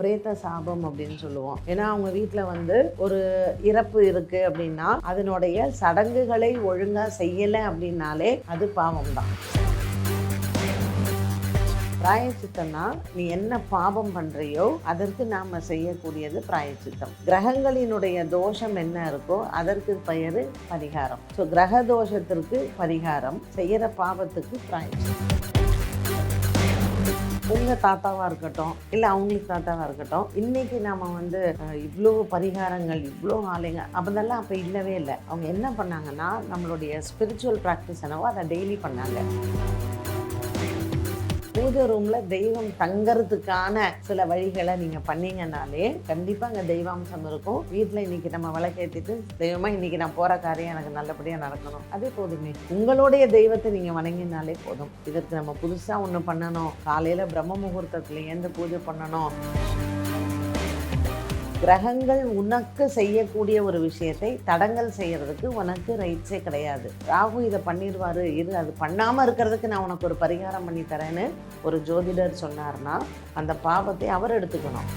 பிரேத சாபம் அப்படின்னு சொல்லுவோம். ஏன்னா அவங்க வீட்டில் வந்து ஒரு இறப்பு இருக்கு அப்படின்னா அதனுடைய சடங்குகளை ஒழுங்கா செய்யலை அப்படின்னாலே அது பாவம் தான். பிராயச்சித்தம்னா நீ என்ன பாவம் பண்றியோ அதற்கு நாம செய்யக்கூடியது பிராயச்சித்தம். கிரகங்களினுடைய தோஷம் என்ன இருக்கோ அதற்கு பெயரு பரிகாரம். ஸோ கிரக தோஷத்திற்கு பரிகாரம், செய்யற பாவத்துக்கு பிராயச்சித்தம். உங்கள் தாத்தாவாக இருக்கட்டும் இல்லை அவங்களுக்கு தாத்தாவாக இருக்கட்டும், இன்னைக்கு நாம் வந்து இவ்வளோ பரிகாரங்கள் இவ்வளோ ஆளுங்க அதெல்லாம் அப்போ இல்லவே இல்லை. அவங்க என்ன பண்ணாங்கன்னா நம்மளுடைய ஸ்பிரிச்சுவல் ப்ராக்டிஸ் என்னவோ அதை டெய்லி பண்ணாங்க. பூஜை ரூமில் தெய்வம் தங்கறதுக்கான சில வழிகளை நீங்கள் பண்ணீங்கன்னாலே கண்டிப்பாக அங்கே தெய்வாம்சம் இருக்கும். வீட்டில் இன்றைக்கி நம்ம விளக்கேற்றிட்டு தெய்வமாக இன்றைக்கி நான் போகிற காரியம் எனக்கு நல்லபடியாக நடக்கணும், அதே போதுமே. உங்களுடைய தெய்வத்தை நீங்கள் வணங்கினாலே போதும். இதற்கு நம்ம புதுசாக ஒன்று பண்ணணும், காலையில் பிரம்ம முகூர்த்தத்தில் ஏந்து பூஜை பண்ணணும். கிரகங்கள் உனக்கு செய்யக்கூடிய ஒரு விஷயத்தை தடங்கல் செய்யறதுக்கு உனக்கு ரைட்ஸே கிடையாது. ராகு இதை பண்ணிடுவாரு, இது அது பண்ணாமல் இருக்கிறதுக்கு நான் உனக்கு ஒரு பரிகாரம் பண்ணி தரேன்னு ஒரு ஜோதிடர் சொன்னார்னா அந்த பாவத்தை அவர் எடுத்துக்கணும்.